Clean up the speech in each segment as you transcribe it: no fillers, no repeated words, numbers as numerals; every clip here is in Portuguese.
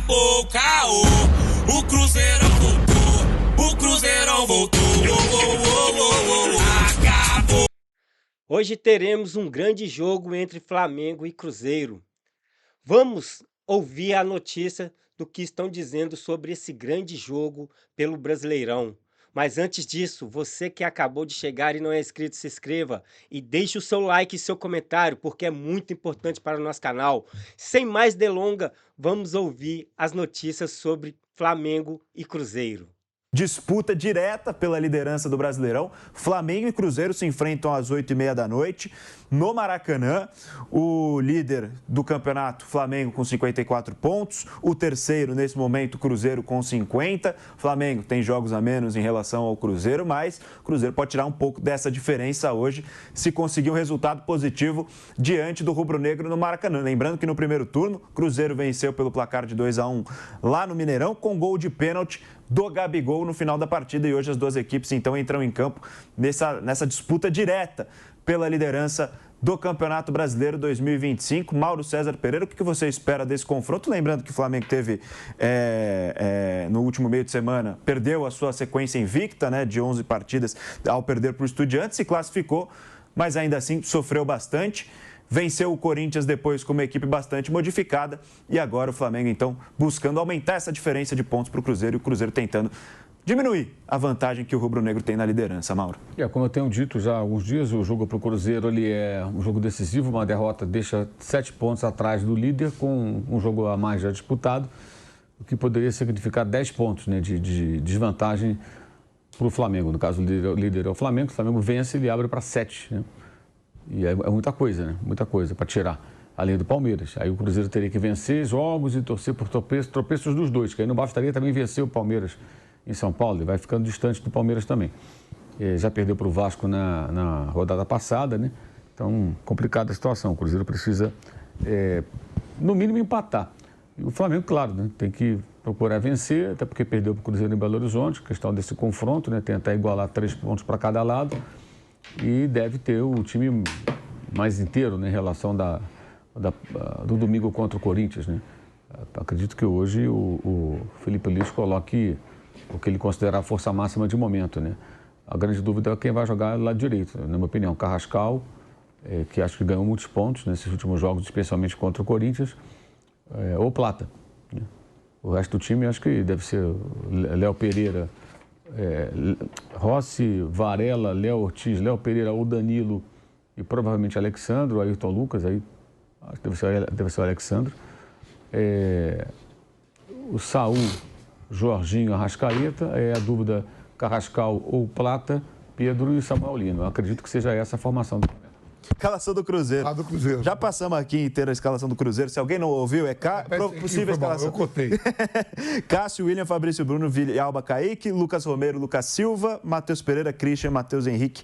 Acabou o caô, o Cruzeirão voltou, o Cruzeirão voltou. Acabou. Hoje teremos um grande jogo entre Flamengo e Cruzeiro. Vamos ouvir a notícia do que estão dizendo sobre esse grande jogo pelo Brasileirão. Mas antes disso, você que acabou de chegar e não é inscrito, se inscreva e deixe o seu like e seu comentário, porque é muito importante para o nosso canal. Sem mais delongas, vamos ouvir as notícias sobre Flamengo e Cruzeiro. Disputa direta pela liderança do Brasileirão. Flamengo e Cruzeiro se enfrentam às 8h30 da noite no Maracanã. O líder do campeonato, Flamengo, com 54 pontos. O terceiro, nesse momento, Cruzeiro, com 50. Flamengo tem jogos a menos em relação ao Cruzeiro, mas o Cruzeiro pode tirar um pouco dessa diferença hoje se conseguir um resultado positivo diante do rubro-negro no Maracanã. Lembrando que no primeiro turno, Cruzeiro venceu pelo placar de 2-1 lá no Mineirão, com gol de pênalti do Gabigol no final da partida, e hoje as duas equipes então entram em campo nessa disputa direta pela liderança do Campeonato Brasileiro 2025. Mauro César Pereira, o que você espera desse confronto? Lembrando que o Flamengo teve, no último meio de semana, perdeu a sua sequência invicta, né, de 11 partidas ao perder para o Estudiantes, se classificou, mas ainda assim sofreu bastante. Venceu o Corinthians depois com uma equipe bastante modificada e agora o Flamengo, então, buscando aumentar essa diferença de pontos para o Cruzeiro e o Cruzeiro tentando diminuir a vantagem que o rubro-negro tem na liderança, Mauro. Como eu tenho dito já há alguns dias, o jogo para o Cruzeiro ele é um jogo decisivo, uma derrota deixa 7 pontos atrás do líder com um jogo a mais já disputado, o que poderia significar 10 pontos, né, de desvantagem para o Flamengo. No caso, o líder é o Flamengo vence, ele abre para 7, né? E é muita coisa, né? Muita coisa para tirar, além do Palmeiras. Aí o Cruzeiro teria que vencer jogos e torcer por tropeços dos dois, que aí não bastaria também vencer o Palmeiras em São Paulo, e vai ficando distante do Palmeiras também. Já perdeu para o Vasco na rodada passada, né? Então, complicada a situação. O Cruzeiro precisa, no mínimo, empatar. E o Flamengo, claro, né? Tem que procurar vencer, até porque perdeu para o Cruzeiro em Belo Horizonte, questão desse confronto, né? Tentar igualar 3 pontos para cada lado. E deve ter o time mais inteiro, né, em relação do domingo contra o Corinthians, né? Acredito que hoje o Felipe Luiz coloque o que ele considera a força máxima de momento, né? A grande dúvida é quem vai jogar lá direito, na minha opinião. Carrascal, que acho que ganhou muitos pontos nesses últimos jogos, especialmente contra o Corinthians, ou Plata, né? O resto do time acho que deve ser Léo Pereira, Rossi, Varela, Léo Ortiz, Léo Pereira ou Danilo e provavelmente Alexandre, Ayrton Lucas, aí acho que deve ser o Alexandre. O Saul, Jorginho, Arrascaeta, a dúvida Carrascal ou Plata, Pedro e Samuel Lino. Eu acredito que seja essa a formação do momento. Escalação do Cruzeiro. Do Cruzeiro. Já passamos aqui inteira a escalação do Cruzeiro. Se alguém não ouviu, possível escalação. Eu contei. Cássio, William, Fabrício Bruno, Villalba, Kaique, Lucas Romero, Lucas Silva, Matheus Pereira, Christian, Matheus Henrique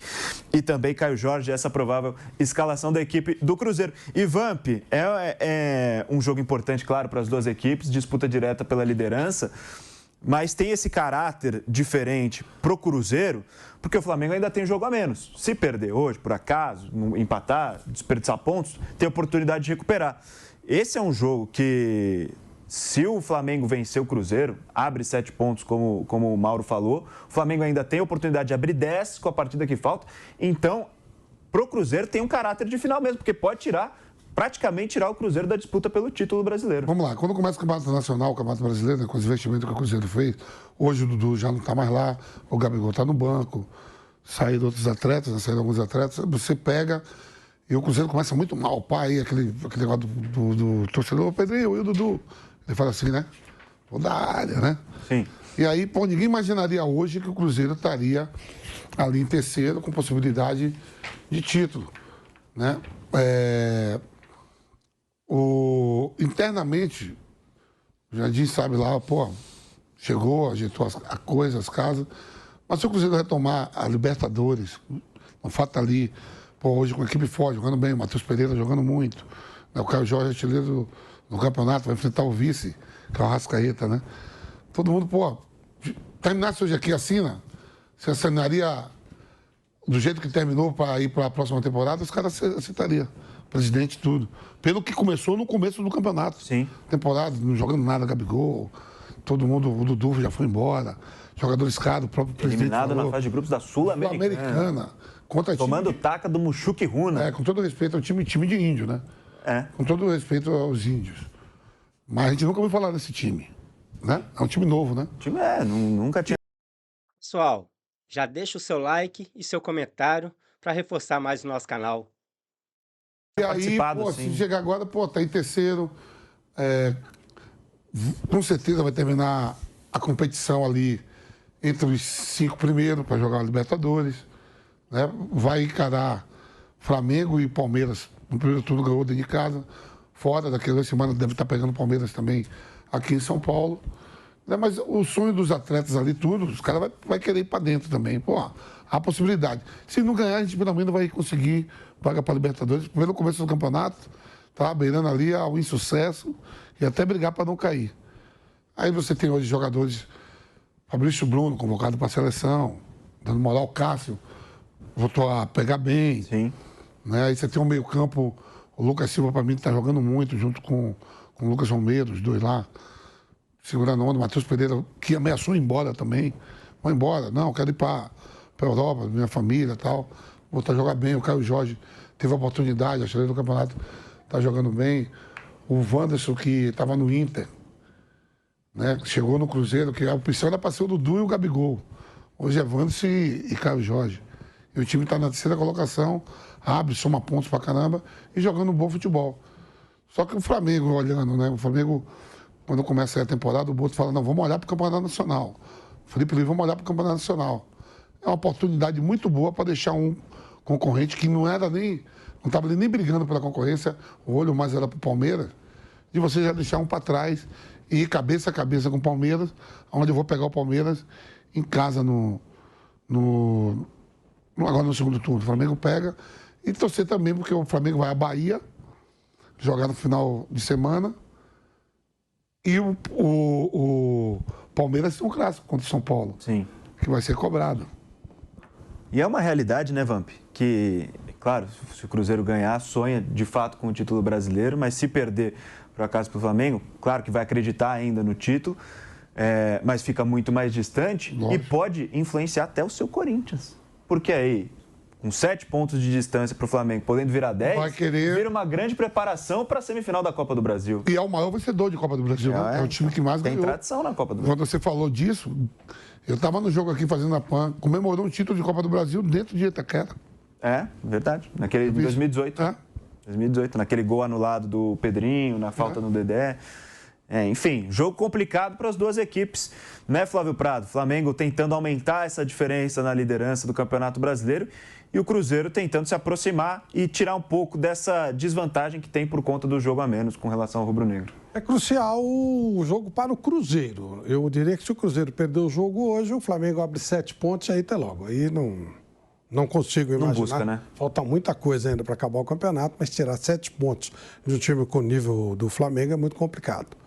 e também Caio Jorge. Essa provável escalação da equipe do Cruzeiro. E Vamp, é um jogo importante, claro, para as duas equipes, disputa direta pela liderança, mas tem esse caráter diferente pro Cruzeiro, porque o Flamengo ainda tem jogo a menos. Se perder hoje, por acaso, empatar, desperdiçar pontos, tem oportunidade de recuperar. Esse é um jogo que, se o Flamengo vencer o Cruzeiro, abre 7 pontos, como o Mauro falou. O Flamengo ainda tem a oportunidade de abrir 10 com a partida que falta. Então, pro Cruzeiro tem um caráter de final mesmo, porque pode praticamente tirar o Cruzeiro da disputa pelo título brasileiro. Vamos lá, quando começa o Campeonato Nacional, o Campeonato Brasileiro, né, com os investimentos que o Cruzeiro fez, hoje o Dudu já não está mais lá, o Gabigol está no banco, saíram outros atletas, né, saíram alguns atletas, você pega e o Cruzeiro começa muito mal, o pai, aquele negócio do torcedor, o Pedrinho e o Dudu. Ele fala assim, né? Toda a área, né? Sim. E aí, pô, ninguém imaginaria hoje que o Cruzeiro estaria ali em terceiro, com possibilidade de título, né? Internamente, o Jardim sabe lá, pô, chegou, ajeitou as coisas, as casas, mas se o Cruzeiro retomar a Libertadores, o fato tá ali, pô, hoje com a equipe forte, jogando bem, o Matheus Pereira jogando muito, né? O Caio Jorge, artilheiro no campeonato, vai enfrentar o vice, que é o Arrascaeta, né? Todo mundo, pô, terminasse hoje aqui, assina, você assinaria do jeito que terminou para ir para a próxima temporada, os caras aceitariam. presidente, tudo. Pelo que começou no começo do campeonato. Sim. Temporada, não jogando nada, Gabigol, todo mundo, o Dudu já foi embora, jogadores caros, o próprio presidente Eliminado falou. na fase de grupos da Sul-Americana. Contra Tomando time, taca do Mushuki Runa. com todo respeito ao time de índio, né? É. Com todo respeito aos índios. Mas a gente nunca ouviu falar desse time, né? É um time novo, né? O time nunca tinha. Pessoal, já deixa o seu like e seu comentário para reforçar mais o nosso canal. E aí, participado, pô, sim. se chegar agora, pô, tá em terceiro. Com certeza vai terminar a competição ali entre os 5 primeiros para jogar a Libertadores. Né? Vai encarar Flamengo e Palmeiras. No primeiro turno ganhou dentro de casa. Fora daquela semana deve estar pegando Palmeiras também aqui em São Paulo. Né? Mas o sonho dos atletas ali, tudo, os caras vai querer ir para dentro também. Pô, há possibilidade. Se não ganhar, a gente pelo menos vai conseguir vaga para Libertadores. Pelo começo do campeonato, tá beirando ali ao insucesso e até brigar para não cair. Aí você tem hoje jogadores, Fabrício Bruno, convocado para a seleção, dando moral, Cássio, voltou a pegar bem. Sim. Né? Aí você tem um meio-campo, o Lucas Silva, para mim, está jogando muito, junto com o Lucas Romero, os dois lá, segurando a onda. Matheus Pereira, que ameaçou ir embora também. Vai embora, não, quero ir para a Europa, minha família e tal. Voltar a jogar bem. O Caio Jorge teve a oportunidade, achei do campeonato, está jogando bem. O Wanderson, que estava no Inter, né? Chegou no Cruzeiro, que a opção era para ser o Dudu e o Gabigol. Hoje é Wanderson e Caio Jorge. E o time está na terceira colocação, abre, soma pontos pra caramba e jogando um bom futebol. Só que o Flamengo olhando, né? O Flamengo, quando começa a temporada, o Boto fala, não, vamos olhar para o Campeonato Nacional. Felipe Luiz, vamos olhar para o Campeonato Nacional. É uma oportunidade muito boa para deixar um concorrente que não estava nem brigando pela concorrência, o olho mais era para o Palmeiras, de você já deixar um para trás e ir cabeça a cabeça com o Palmeiras, onde eu vou pegar o Palmeiras em casa agora no segundo turno. O Flamengo pega e torcer também, porque o Flamengo vai à Bahia jogar no final de semana e o Palmeiras tem um clássico contra o São Paulo. Sim. Que vai ser cobrado. E é uma realidade, né, Vamp? Que, claro, se o Cruzeiro ganhar, sonha de fato com o título brasileiro, mas se perder, por acaso, para o Flamengo, claro que vai acreditar ainda no título, mas fica muito mais distante. Lógico. E pode influenciar até o seu Corinthians. Porque aí, com 7 pontos de distância para o Flamengo, podendo virar 10, vira uma grande preparação para a semifinal da Copa do Brasil. E é o maior vencedor de Copa do Brasil, né? É o time que mais ganhou. Tem tradição na Copa do Brasil. Quando você falou disso, eu estava no jogo aqui fazendo a PAN, comemorou um título de Copa do Brasil dentro de Itaquera. É, verdade. Naquele de 2018. É. 2018, naquele gol anulado do Pedrinho, na falta no Dedé. Enfim, jogo complicado para as duas equipes, né, Flávio Prado? Flamengo tentando aumentar essa diferença na liderança do Campeonato Brasileiro e o Cruzeiro tentando se aproximar e tirar um pouco dessa desvantagem que tem por conta do jogo a menos com relação ao rubro-negro. É crucial o jogo para o Cruzeiro. Eu diria que se o Cruzeiro perder o jogo hoje, o Flamengo abre 7 pontos e aí tá logo. Aí não consigo imaginar. Não busca, né? Falta muita coisa ainda para acabar o campeonato, mas tirar 7 pontos de um time com o nível do Flamengo é muito complicado.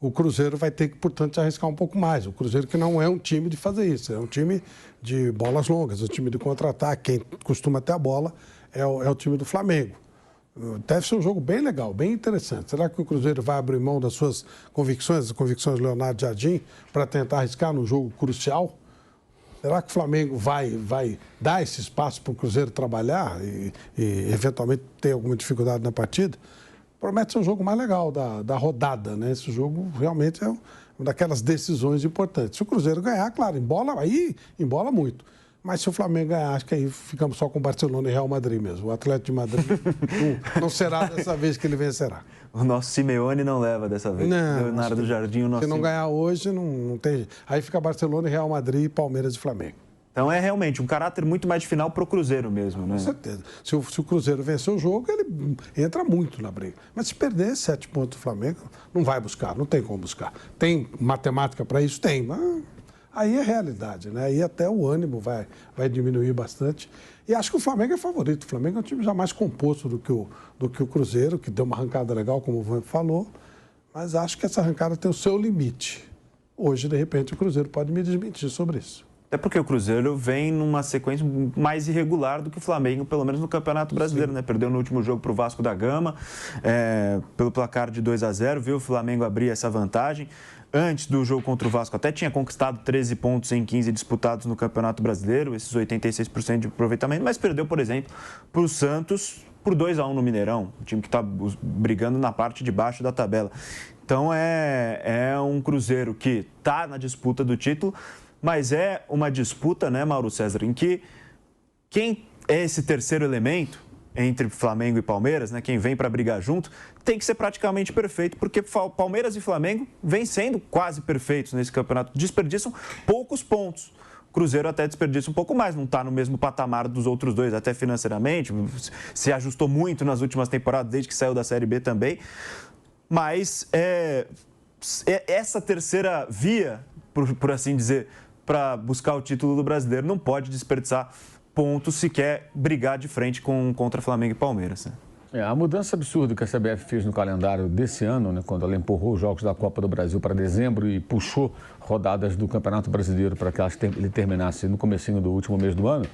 O Cruzeiro vai ter que, portanto, arriscar um pouco mais. O Cruzeiro que não é um time de fazer isso, é um time de bolas longas, um time de contra-ataque. Quem costuma ter a bola é o time do Flamengo. Deve ser um jogo bem legal, bem interessante. Será que o Cruzeiro vai abrir mão das suas convicções, as convicções do Leonardo Jardim, para tentar arriscar num jogo crucial? Será que o Flamengo vai dar esse espaço para o Cruzeiro trabalhar e eventualmente ter alguma dificuldade na partida? Promete ser um jogo mais legal da rodada, né? Esse jogo realmente é uma daquelas decisões importantes. Se o Cruzeiro ganhar, claro, embola muito. Mas se o Flamengo ganhar, acho que aí ficamos só com Barcelona e Real Madrid mesmo. O Atlético de Madrid não será dessa vez que ele vencerá. O nosso Simeone não leva dessa vez. Não, Leonardo Jardim, o nosso... Se não ganhar hoje, não tem... Aí fica Barcelona e Real Madrid, Palmeiras e Flamengo. Então é realmente um caráter muito mais de final para o Cruzeiro mesmo, né? Com certeza. Se o Cruzeiro vencer o jogo, ele entra muito na briga. Mas se perder 7 pontos do Flamengo, não vai buscar, não tem como buscar. Tem matemática para isso? Tem, mas aí é realidade, né? Aí até o ânimo vai diminuir bastante. E acho que o Flamengo é favorito. O Flamengo é um time já mais composto do que o Cruzeiro, que deu uma arrancada legal, como o Vamp falou. Mas acho que essa arrancada tem o seu limite. Hoje, de repente, o Cruzeiro pode me desmentir sobre isso. Até porque o Cruzeiro vem numa sequência mais irregular do que o Flamengo, pelo menos no Campeonato Brasileiro, né? Perdeu no último jogo para o Vasco da Gama, pelo placar de 2-0, viu o Flamengo abrir essa vantagem. Antes do jogo contra o Vasco, até tinha conquistado 13 pontos em 15 disputados no Campeonato Brasileiro, esses 86% de aproveitamento, mas perdeu, por exemplo, para o Santos por 2-1 no Mineirão, o time que está brigando na parte de baixo da tabela. Então é um Cruzeiro que está na disputa do título, mas é uma disputa, né, Mauro César, em que quem é esse terceiro elemento entre Flamengo e Palmeiras, né, quem vem para brigar junto, tem que ser praticamente perfeito, porque Palmeiras e Flamengo vêm sendo quase perfeitos nesse campeonato, desperdiçam poucos pontos. O Cruzeiro até desperdiça um pouco mais, não está no mesmo patamar dos outros dois, até financeiramente, se ajustou muito nas últimas temporadas, desde que saiu da Série B também, mas essa terceira via, por assim dizer, para buscar o título do Brasileiro, não pode desperdiçar pontos se quer brigar de frente contra Flamengo e Palmeiras. Né? A mudança absurda que a CBF fez no calendário desse ano, né, quando ela empurrou os jogos da Copa do Brasil para dezembro e puxou rodadas do Campeonato Brasileiro para que ele terminasse no comecinho do último mês do ano,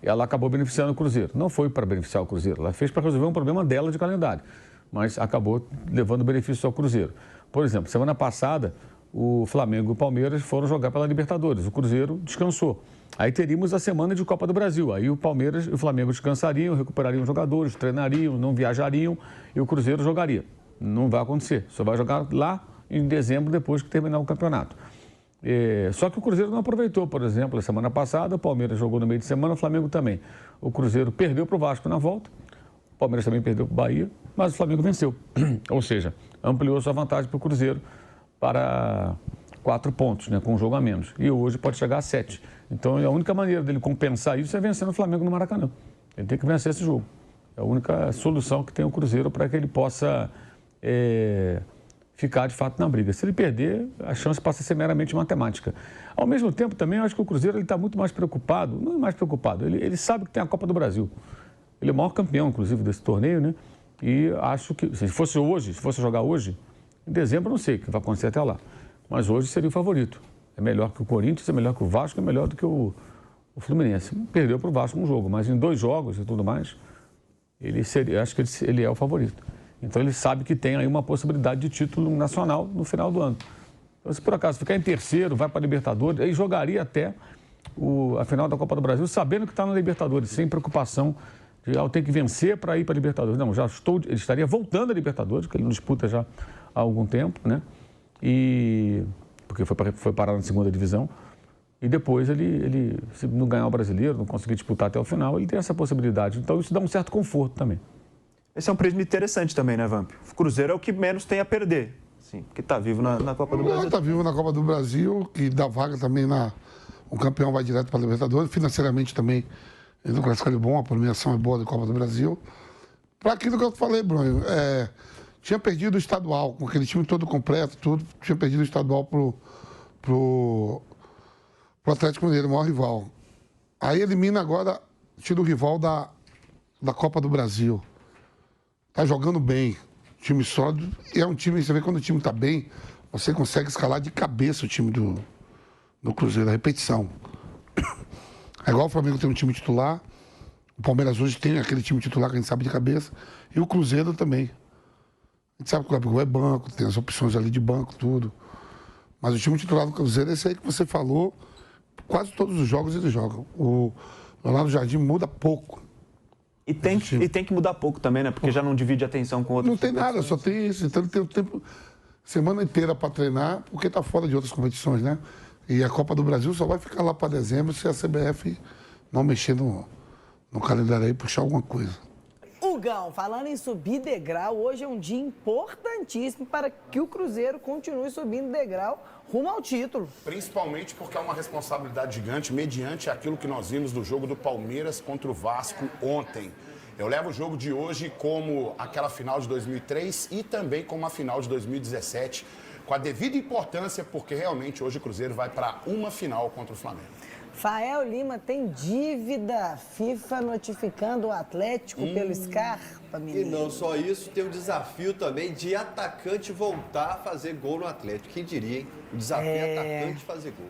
ela acabou beneficiando o Cruzeiro. Não foi para beneficiar o Cruzeiro, ela fez para resolver um problema dela de calendário, mas acabou levando benefício ao Cruzeiro. Por exemplo, semana passada, o Flamengo e o Palmeiras foram jogar pela Libertadores, o Cruzeiro descansou. Aí teríamos a semana de Copa do Brasil, aí o Palmeiras e o Flamengo descansariam, recuperariam jogadores, treinariam, não viajariam e o Cruzeiro jogaria. Não vai acontecer, só vai jogar lá em dezembro, depois que terminar o campeonato. Só que o Cruzeiro não aproveitou, por exemplo, a semana passada, o Palmeiras jogou no meio de semana, o Flamengo também. O Cruzeiro perdeu para o Vasco na volta, o Palmeiras também perdeu para o Bahia, mas o Flamengo venceu. Ou seja, ampliou sua vantagem para o Cruzeiro para 4 pontos, né, com um jogo a menos. E hoje pode chegar a 7. Então, a única maneira dele compensar isso é vencendo o Flamengo no Maracanã. Ele tem que vencer esse jogo. É a única solução que tem o Cruzeiro para que ele possa ficar, de fato, na briga. Se ele perder, a chance passa a ser meramente matemática. Ao mesmo tempo, também, eu acho que o Cruzeiro está muito mais preocupado, não é mais preocupado, ele sabe que tem a Copa do Brasil. Ele é o maior campeão, inclusive, desse torneio, né? E acho que, se fosse jogar hoje, em dezembro, não sei o que vai acontecer até lá. Mas hoje seria o favorito. É melhor que o Corinthians, é melhor que o Vasco, é melhor do que o Fluminense. Perdeu para o Vasco um jogo, mas em 2 jogos e tudo mais, acho que ele é o favorito. Então ele sabe que tem aí uma possibilidade de título nacional no final do ano. Então, se por acaso ficar em terceiro, vai para a Libertadores, aí jogaria até a final da Copa do Brasil, sabendo que está na Libertadores, sem preocupação de eu tenho que vencer para ir para a Libertadores. Não, ele estaria voltando à Libertadores, que ele não disputa já há algum tempo, né? Porque foi parar na segunda divisão. E depois ele, se não ganhar o Brasileiro, não conseguir disputar até o final, ele tem essa possibilidade. Então isso dá um certo conforto também. Esse é um prisma interessante também, né, Vamp? O Cruzeiro é o que menos tem a perder, sim, porque está vivo na Copa do Brasil. Está vivo na Copa do Brasil, que dá vaga também o campeão vai direto para a Libertadores. Financeiramente também, ele não classifica bom, a premiação é boa da Copa do Brasil. Para aquilo que eu falei, Bruno, tinha perdido o estadual, com aquele time todo completo, tudo, tinha perdido o estadual pro Atlético Mineiro, o maior rival. Aí elimina agora, tira o rival da Copa do Brasil. Tá jogando bem, time sólido, e é um time, você vê quando o time tá bem, você consegue escalar de cabeça o time do Cruzeiro, a repetição. É igual o Flamengo tem um time titular, o Palmeiras hoje tem aquele time titular que a gente sabe de cabeça, e o Cruzeiro também. A gente sabe que o Gabigol é banco, tem as opções ali de banco, tudo. Mas o time titular do Cruzeiro é esse aí que você falou, quase todos os jogos ele joga. O Leonardo Jardim muda pouco. E tem que mudar pouco também, né? Porque já não divide atenção com outros. Não tem nada, só tem isso. Então ele tem o tempo, semana inteira para treinar, porque está fora de outras competições, né? E a Copa do Brasil só vai ficar lá para dezembro se a CBF não mexer no calendário aí e puxar alguma coisa. Hugão, falando em subir degrau, hoje é um dia importantíssimo para que o Cruzeiro continue subindo degrau rumo ao título. Principalmente porque é uma responsabilidade gigante mediante aquilo que nós vimos do jogo do Palmeiras contra o Vasco ontem. Eu levo o jogo de hoje como aquela final de 2003 e também como a final de 2017, com a devida importância, porque realmente hoje o Cruzeiro vai para uma final contra o Flamengo. Fael Lima tem dívida, FIFA notificando o Atlético pelo Scarpa, menino. E não só isso, tem o desafio também de atacante voltar a fazer gol no Atlético. Quem diria, hein? O desafio é atacante fazer gol.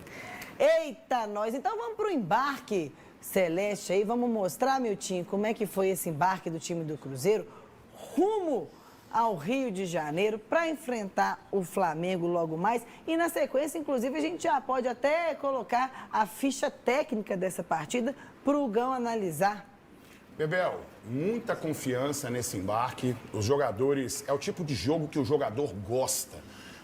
Eita, nós! Então vamos para o embarque celeste aí, vamos mostrar, Miltinho, como é que foi esse embarque do time do Cruzeiro rumo ao Rio de Janeiro para enfrentar o Flamengo logo mais. E na sequência, inclusive, a gente já pode até colocar a ficha técnica dessa partida para o Gão analisar. Bebel, muita confiança nesse embarque. Os jogadores, é o tipo de jogo que o jogador gosta.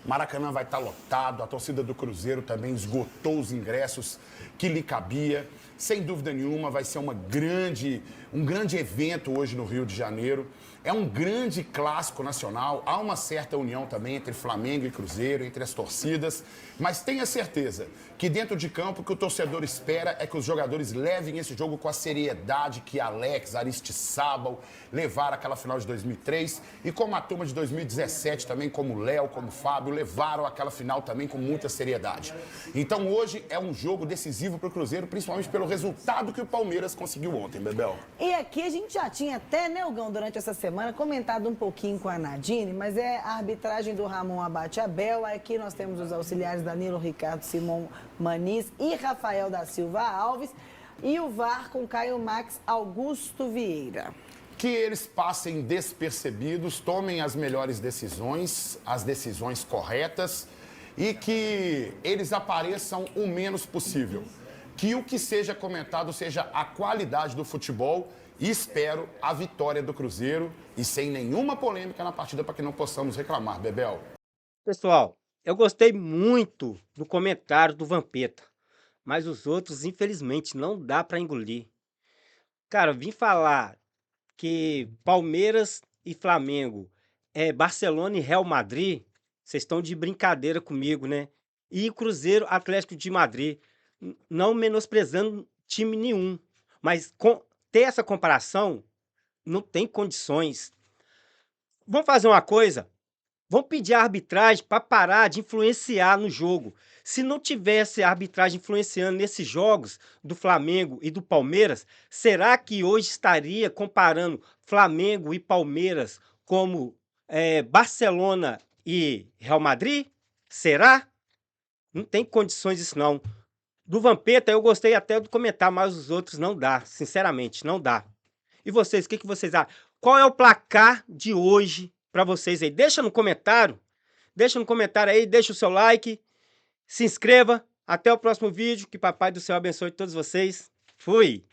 Maracanã vai estar lotado, a torcida do Cruzeiro também esgotou os ingressos que lhe cabia. Sem dúvida nenhuma, vai ser um grande evento hoje no Rio de Janeiro. É um grande clássico nacional. Há uma certa união também entre Flamengo e Cruzeiro, entre as torcidas. Mas tenha certeza que dentro de campo o que o torcedor espera é que os jogadores levem esse jogo com a seriedade que Alex, Aristizábal levaram àquela final de 2003 e como a turma de 2017 também, como Léo, como Fábio, levaram àquela final também com muita seriedade. Então hoje é um jogo decisivo para o Cruzeiro, principalmente pelo resultado que o Palmeiras conseguiu ontem, Bebel. E aqui a gente já tinha até, né, Gão, durante essa semana, comentado um pouquinho com a Nadine, mas é a arbitragem do Ramon Abate Abel. Aqui nós temos os auxiliares Danilo Ricardo Simão Maniz e Rafael da Silva Alves. E o VAR com Caio Max Augusto Vieira. Que eles passem despercebidos, tomem as melhores decisões, as decisões corretas e que eles apareçam o menos possível. Que o que seja comentado seja a qualidade do futebol e espero a vitória do Cruzeiro e sem nenhuma polêmica na partida para que não possamos reclamar, Bebel. Pessoal, eu gostei muito do comentário do Vampeta, mas os outros, infelizmente, não dá para engolir. Cara, eu vim falar que Palmeiras e Flamengo é Barcelona e Real Madrid, vocês estão de brincadeira comigo, né? E Cruzeiro, Atlético de Madrid, não menosprezando time nenhum, mas ter essa comparação não tem condições. Vamos fazer uma coisa, vamos pedir a arbitragem para parar de influenciar no jogo. Se não tivesse a arbitragem influenciando nesses jogos do Flamengo e do Palmeiras, será que hoje estaria comparando Flamengo e Palmeiras como Barcelona e Real Madrid? Será? Não tem condições isso não. Do Vampeta eu gostei até do comentário, mas os outros não dá, sinceramente, não dá. E vocês, o que vocês acham? Qual é o placar de hoje para vocês aí? Deixa no comentário aí, deixa o seu like, se inscreva. Até o próximo vídeo, que Papai do Céu abençoe todos vocês. Fui!